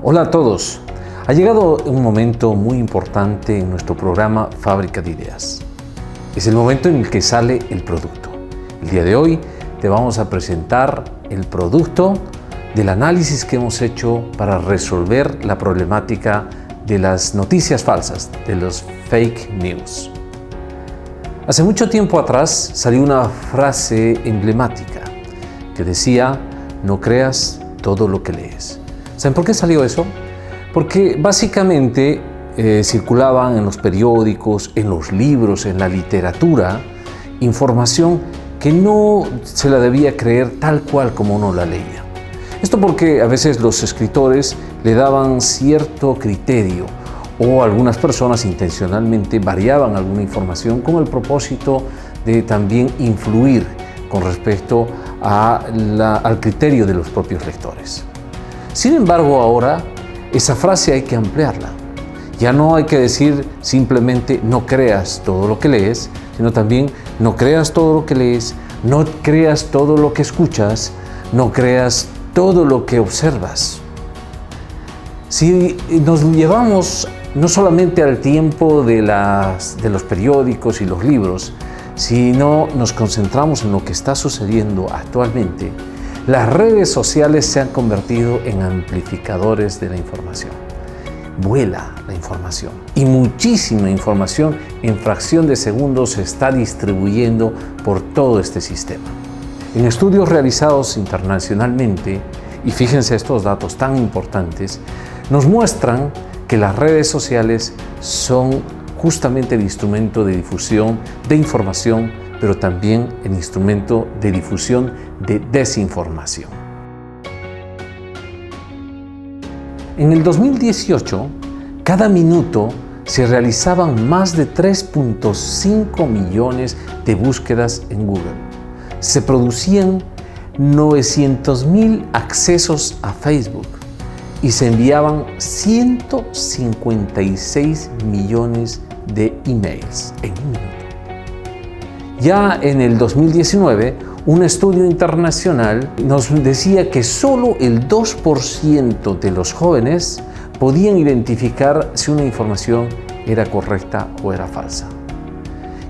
Hola a todos. Ha llegado un momento muy importante en nuestro programa Fábrica de Ideas. Es el momento en el que sale el producto. El día de hoy te vamos a presentar el producto del análisis que hemos hecho para resolver la problemática de las noticias falsas, de los fake news. Hace mucho tiempo atrás salió una frase emblemática que decía: no creas todo lo que lees. ¿Saben por qué salió eso? Porque básicamente circulaban en los periódicos, en los libros, en la literatura, información que no se la debía creer tal cual como uno la leía. Esto porque a veces los escritores le daban cierto criterio o algunas personas intencionalmente variaban alguna información con el propósito de también influir con respecto al criterio de los propios lectores. Sin embargo, ahora esa frase hay que ampliarla. Ya no hay que decir simplemente no creas todo lo que lees, sino también no creas todo lo que lees, no creas todo lo que escuchas, no creas todo lo que observas. Si nos llevamos no solamente al tiempo de los periódicos y los libros, sino nos concentramos en lo que está sucediendo actualmente, las redes sociales se han convertido en amplificadores de la información. Vuela la información y muchísima información en fracción de segundos se está distribuyendo por todo este sistema. En estudios realizados internacionalmente, y fíjense estos datos tan importantes, nos muestran que las redes sociales son justamente el instrumento de difusión de información, pero también el instrumento de difusión de desinformación. En el 2018, cada minuto se realizaban más de 3.5 millones de búsquedas en Google. Se producían 900.000 accesos a Facebook y se enviaban 156 millones de emails en un minuto. Ya en el 2019, un estudio internacional nos decía que solo el 2% de los jóvenes podían identificar si una información era correcta o era falsa.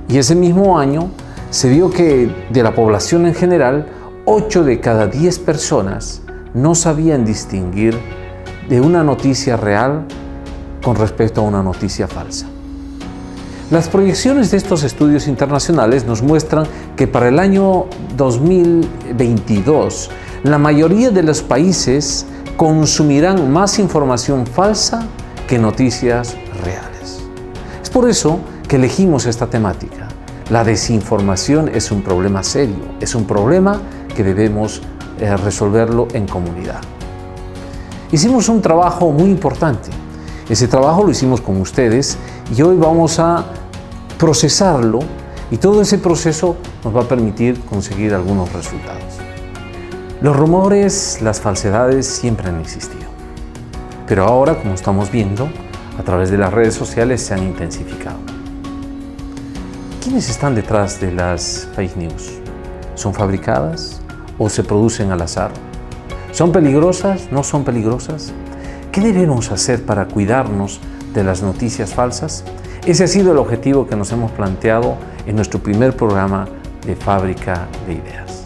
Y ese mismo año se vio que de la población en general, 8 de cada 10 personas no sabían distinguir de una noticia real con respecto a una noticia falsa. Las proyecciones de estos estudios internacionales nos muestran que para el año 2022 la mayoría de los países consumirán más información falsa que noticias reales. Es por eso que elegimos esta temática. La desinformación es un problema serio, es un problema que debemos resolverlo en comunidad. Hicimos un trabajo muy importante. Ese trabajo lo hicimos con ustedes y hoy vamos a procesarlo y todo ese proceso nos va a permitir conseguir algunos resultados. Los rumores, las falsedades siempre han existido, pero ahora, como estamos viendo, a través de las redes sociales se han intensificado. ¿Quiénes están detrás de las fake news? ¿Son fabricadas o se producen al azar? ¿Son peligrosas? ¿No son peligrosas? ¿Qué debemos hacer para cuidarnos de las noticias falsas? Ese ha sido el objetivo que nos hemos planteado en nuestro primer programa de Fábrica de Ideas.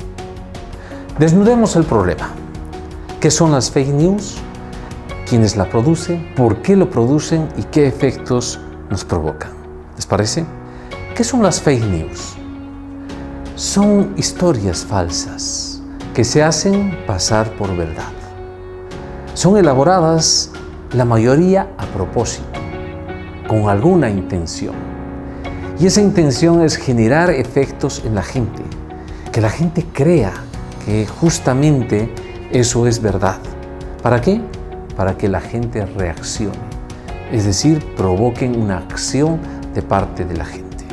Desnudemos el problema. ¿Qué son las fake news? ¿Quiénes la producen? ¿Por qué lo producen? ¿Y qué efectos nos provocan? ¿Les parece? ¿Qué son las fake news? Son historias falsas que se hacen pasar por verdad. Son elaboradas, la mayoría a propósito, con alguna intención. Y esa intención es generar efectos en la gente, que la gente crea que justamente eso es verdad. ¿Para qué? Para que la gente reaccione, es decir, provoquen una acción de parte de la gente.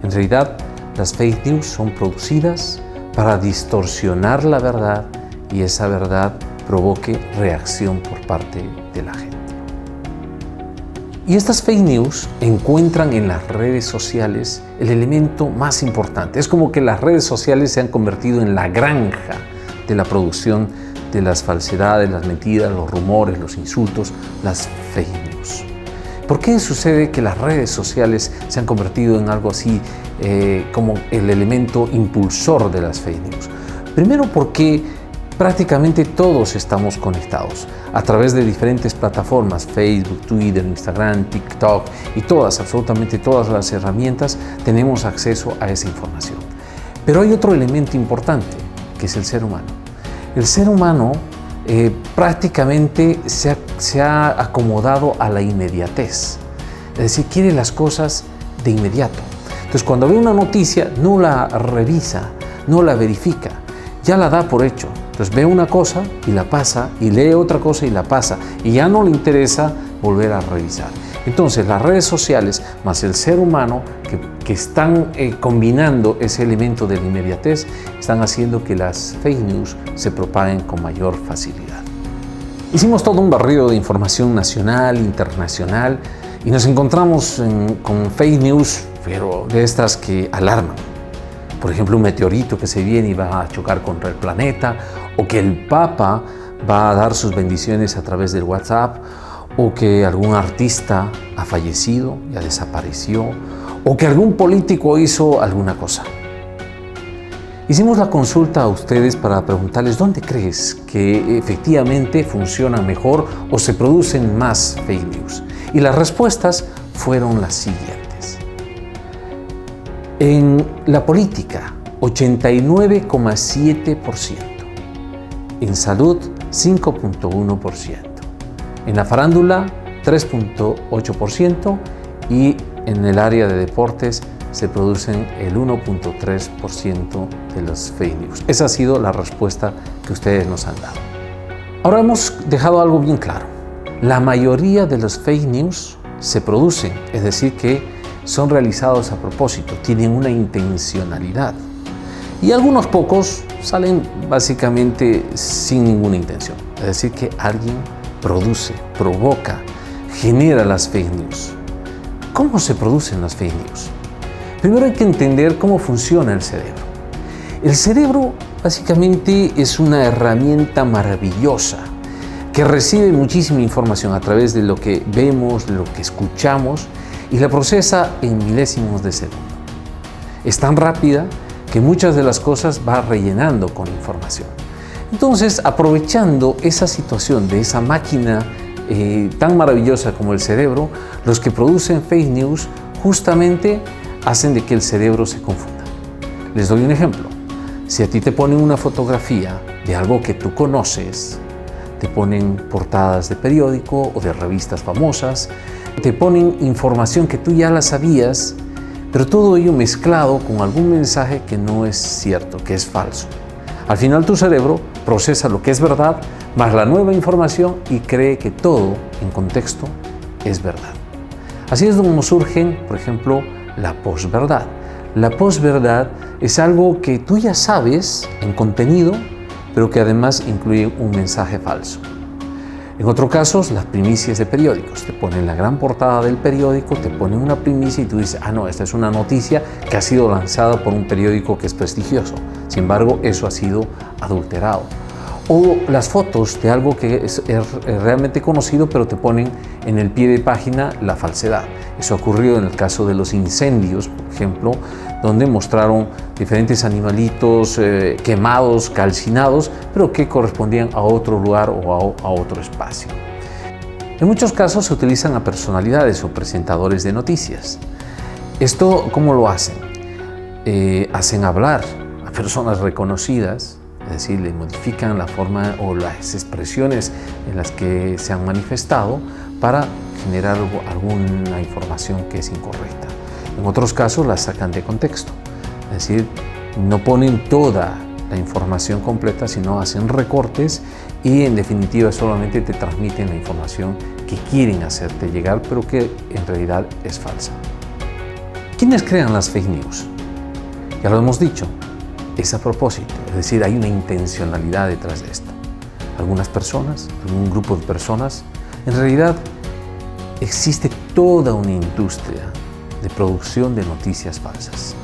En realidad, las fake news son producidas para distorsionar la verdad y esa verdad provoque reacción por parte de la gente. Y estas fake news encuentran en las redes sociales el elemento más importante. Es como que las redes sociales se han convertido en la granja de la producción de las falsedades, las mentiras, los rumores, los insultos, las fake news. ¿Por qué sucede que las redes sociales se han convertido en algo así como el elemento impulsor de las fake news? Primero porque prácticamente todos estamos conectados a través de diferentes plataformas, Facebook, Twitter, Instagram, TikTok y absolutamente todas las herramientas tenemos acceso a esa información. Pero hay otro elemento importante, que es el ser humano. El ser humano prácticamente se ha acomodado a la inmediatez, es decir, quiere las cosas de inmediato. Entonces, cuando ve una noticia, no la revisa, no la verifica, ya la da por hecho. Entonces ve una cosa y la pasa, y lee otra cosa y la pasa, y ya no le interesa volver a revisar. Entonces las redes sociales más el ser humano que están combinando ese elemento de la inmediatez, están haciendo que las fake news se propaguen con mayor facilidad. Hicimos todo un barrido de información nacional, internacional, y nos encontramos con fake news, pero de estas que alarman. Por ejemplo, un meteorito que se viene y va a chocar contra el planeta, o que el Papa va a dar sus bendiciones a través del WhatsApp, o que algún artista ha fallecido, ya desapareció, o que algún político hizo alguna cosa. Hicimos la consulta a ustedes para preguntarles dónde crees que efectivamente funcionan mejor o se producen más fake news. Y las respuestas fueron las siguientes. En la política, 89,7%. En salud, 5,1%. En la farándula, 3,8%. Y en el área de deportes se producen el 1,3% de los fake news. Esa ha sido la respuesta que ustedes nos han dado. Ahora hemos dejado algo bien claro. La mayoría de los fake news se producen, es decir, que son realizados a propósito, tienen una intencionalidad. Y algunos pocos salen básicamente sin ninguna intención. Es decir, que alguien produce, provoca, genera las fake news. ¿Cómo se producen las fake news? Primero hay que entender cómo funciona el cerebro. El cerebro básicamente es una herramienta maravillosa que recibe muchísima información a través de lo que vemos, de lo que escuchamos y la procesa en milésimos de segundo. Es tan rápida que muchas de las cosas va rellenando con información. Entonces, aprovechando esa situación de esa máquina tan maravillosa como el cerebro, los que producen fake news justamente hacen de que el cerebro se confunda. Les doy un ejemplo. Si a ti te ponen una fotografía de algo que tú conoces, te ponen portadas de periódico o de revistas famosas, te ponen información que tú ya la sabías, pero todo ello mezclado con algún mensaje que no es cierto, que es falso. Al final tu cerebro procesa lo que es verdad más la nueva información y cree que todo en contexto es verdad. Así es como surgen, por ejemplo, la posverdad. La posverdad es algo que tú ya sabes en contenido, pero que además incluye un mensaje falso. En otros casos, las primicias de periódicos. Te ponen la gran portada del periódico, te ponen una primicia y tú dices, no, esta es una noticia que ha sido lanzada por un periódico que es prestigioso. Sin embargo, eso ha sido adulterado. O las fotos de algo que es realmente conocido, pero te ponen en el pie de página la falsedad. Eso ha ocurrido en el caso de los incendios, por ejemplo, donde mostraron diferentes animalitos quemados, calcinados, pero que correspondían a otro lugar o a otro espacio. En muchos casos se utilizan a personalidades o presentadores de noticias. ¿Esto cómo lo hacen? Hacen hablar a personas reconocidas, es decir, le modifican la forma o las expresiones en las que se han manifestado para generar alguna información que es incorrecta. En otros casos la sacan de contexto, es decir, no ponen toda la información completa, sino hacen recortes y en definitiva solamente te transmiten la información que quieren hacerte llegar, pero que en realidad es falsa. ¿Quiénes crean las fake news? Ya lo hemos dicho. Es a propósito, es decir, hay una intencionalidad detrás de esto. Algunas personas, algún grupo de personas, en realidad existe toda una industria de producción de noticias falsas.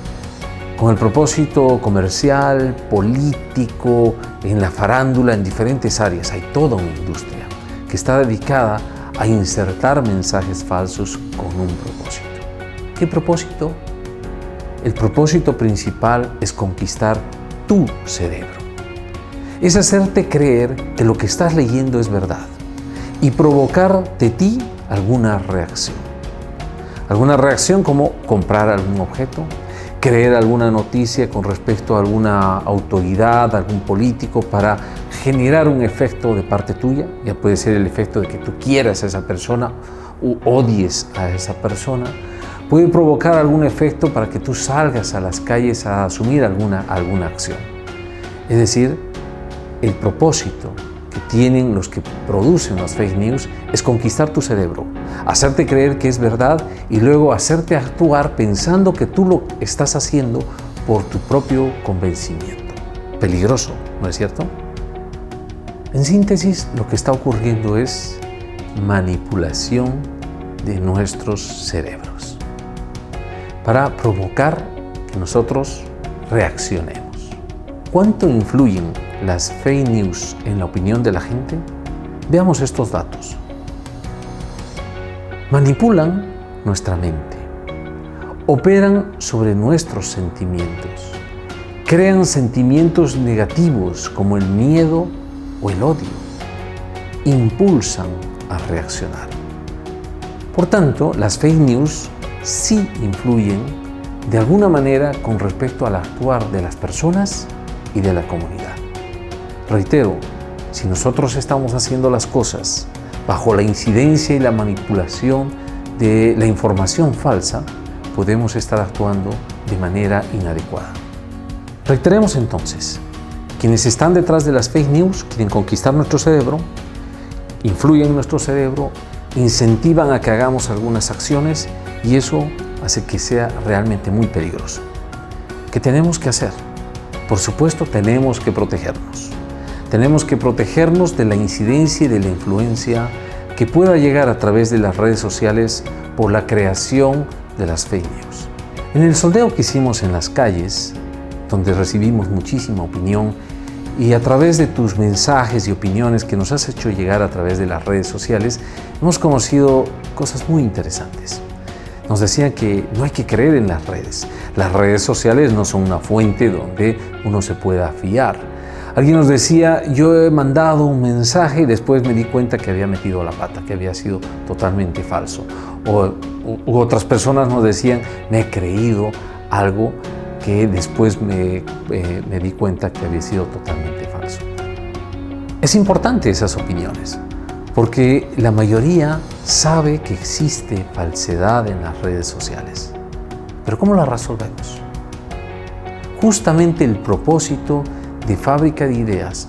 con el propósito comercial, político, en la farándula, en diferentes áreas. Hay toda una industria que está dedicada a insertar mensajes falsos con un propósito. ¿Qué propósito? El propósito principal es conquistar tu cerebro. Es hacerte creer que lo que estás leyendo es verdad y provocar de ti alguna reacción. Alguna reacción como comprar algún objeto, creer alguna noticia con respecto a alguna autoridad, algún político, para generar un efecto de parte tuya. Ya puede ser el efecto de que tú quieras a esa persona u odies a esa persona. Puede provocar algún efecto para que tú salgas a las calles a asumir alguna acción. Es decir, el propósito que tienen los que producen las fake news es conquistar tu cerebro, hacerte creer que es verdad y luego hacerte actuar pensando que tú lo estás haciendo por tu propio convencimiento. Peligroso, ¿no es cierto? En síntesis, lo que está ocurriendo es manipulación de nuestros cerebros para provocar que nosotros reaccionemos. ¿Cuánto influyen las fake news en la opinión de la gente? Veamos estos datos. Manipulan nuestra mente, operan sobre nuestros sentimientos, crean sentimientos negativos como el miedo o el odio, impulsan a reaccionar. Por tanto, las fake news sí influyen de alguna manera con respecto al actuar de las personas y de la comunidad. Reitero, si nosotros estamos haciendo las cosas bajo la incidencia y la manipulación de la información falsa, podemos estar actuando de manera inadecuada. Reiteremos entonces, quienes están detrás de las fake news quieren conquistar nuestro cerebro, influyen en nuestro cerebro, incentivan a que hagamos algunas acciones y eso hace que sea realmente muy peligroso. ¿Qué tenemos que hacer? Por supuesto, tenemos que protegernos. Tenemos que protegernos de la incidencia y de la influencia que pueda llegar a través de las redes sociales por la creación de las fake news. En el sondeo que hicimos en las calles, donde recibimos muchísima opinión, y a través de tus mensajes y opiniones que nos has hecho llegar a través de las redes sociales, hemos conocido cosas muy interesantes. Nos decían que no hay que creer en las redes. Las redes sociales no son una fuente donde uno se pueda fiar. Alguien nos decía, yo he mandado un mensaje y después me di cuenta que había metido la pata, que había sido totalmente falso. U otras personas nos decían, me he creído algo que después me di cuenta que había sido totalmente falso. Es importante esas opiniones, porque la mayoría sabe que existe falsedad en las redes sociales. Pero ¿cómo la resolvemos? Justamente el propósito de Fábrica de Ideas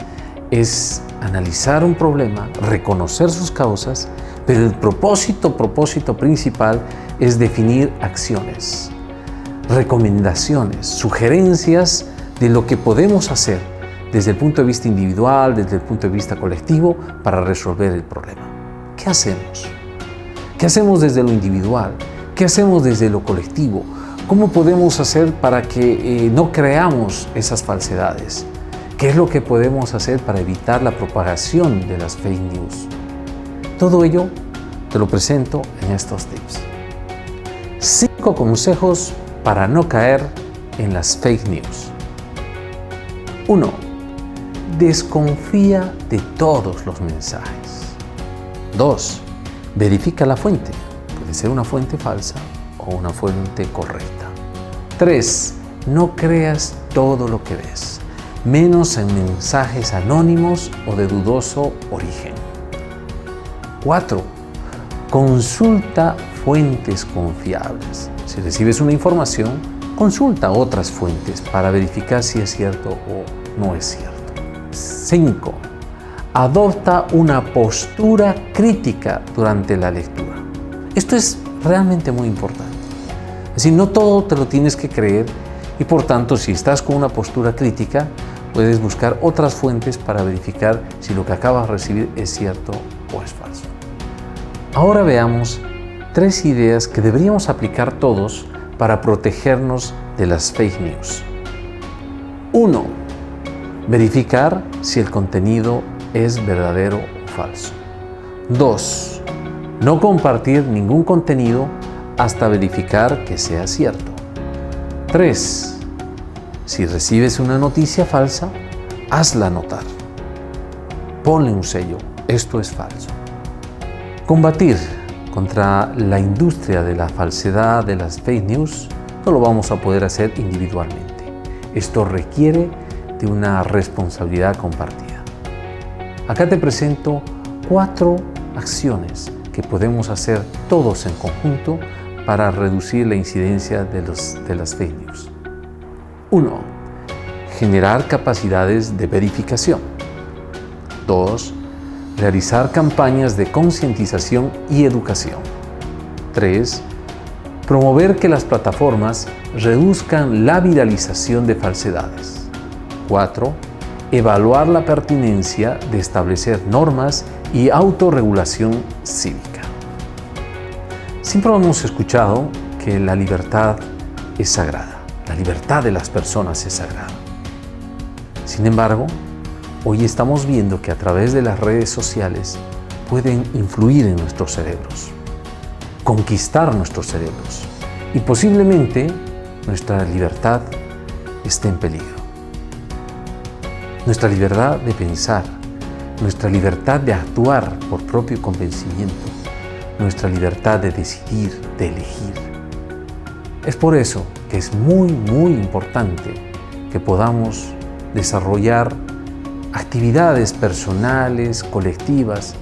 es analizar un problema, reconocer sus causas, pero el propósito principal es definir acciones, recomendaciones, sugerencias de lo que podemos hacer desde el punto de vista individual, desde el punto de vista colectivo, para resolver el problema. ¿Qué hacemos? ¿Qué hacemos desde lo individual? ¿Qué hacemos desde lo colectivo? ¿Cómo podemos hacer para que no creamos esas falsedades? ¿Qué es lo que podemos hacer para evitar la propagación de las fake news? Todo ello te lo presento en estos tips. 5 consejos para no caer en las fake news. 1. Desconfía de todos los mensajes. 2. Verifica la fuente. Puede ser una fuente falsa o una fuente correcta. 3. No creas todo lo que ves, menos en mensajes anónimos o de dudoso origen. 4. Consulta fuentes confiables. Si recibes una información, consulta otras fuentes para verificar si es cierto o no es cierto. 5. Adopta una postura crítica durante la lectura. Esto es realmente muy importante. Es decir, no todo te lo tienes que creer y por tanto, si estás con una postura crítica, puedes buscar otras fuentes para verificar si lo que acabas de recibir es cierto o es falso. Ahora veamos 3 ideas que deberíamos aplicar todos para protegernos de las fake news. 1. Verificar si el contenido es verdadero o falso. 2. No compartir ningún contenido hasta verificar que sea cierto. 3. Si recibes una noticia falsa, hazla notar. Ponle un sello, esto es falso. Combatir contra la industria de la falsedad, de las fake news, no lo vamos a poder hacer individualmente. Esto requiere de una responsabilidad compartida. Acá te presento 4 acciones que podemos hacer todos en conjunto para reducir la incidencia de las fake news. 1. Generar capacidades de verificación. 2. Realizar campañas de concientización y educación. 3. Promover que las plataformas reduzcan la viralización de falsedades. 4. Evaluar la pertinencia de establecer normas y autorregulación cívica. Siempre hemos escuchado que la libertad es sagrada, la libertad de las personas es sagrada. Sin embargo, hoy estamos viendo que a través de las redes sociales pueden influir en nuestros cerebros, conquistar nuestros cerebros y posiblemente nuestra libertad esté en peligro. Nuestra libertad de pensar, nuestra libertad de actuar por propio convencimiento, nuestra libertad de decidir, de elegir. Es por eso que es muy importante que podamos desarrollar actividades personales, colectivas,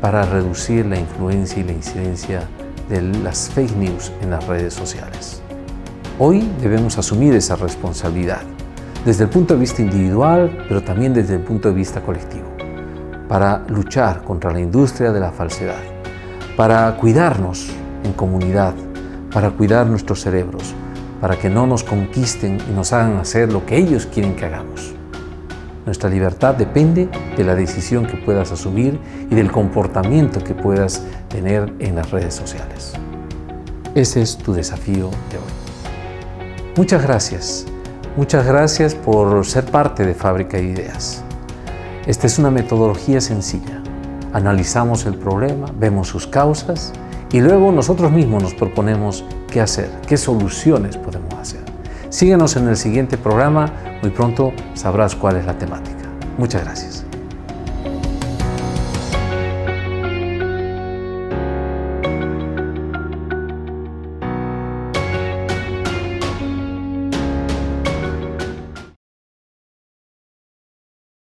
para reducir la influencia y la incidencia de las fake news en las redes sociales. Hoy debemos asumir esa responsabilidad, desde el punto de vista individual, pero también desde el punto de vista colectivo, para luchar contra la industria de la falsedad, para cuidarnos en comunidad, para cuidar nuestros cerebros, para que no nos conquisten y nos hagan hacer lo que ellos quieren que hagamos. Nuestra libertad depende de la decisión que puedas asumir y del comportamiento que puedas tener en las redes sociales. Ese es tu desafío de hoy. Muchas gracias. Muchas gracias por ser parte de Fábrica de Ideas. Esta es una metodología sencilla. Analizamos el problema, vemos sus causas y luego nosotros mismos nos proponemos qué hacer, qué soluciones podemos hacer. Síguenos en el siguiente programa, muy pronto sabrás cuál es la temática. Muchas gracias.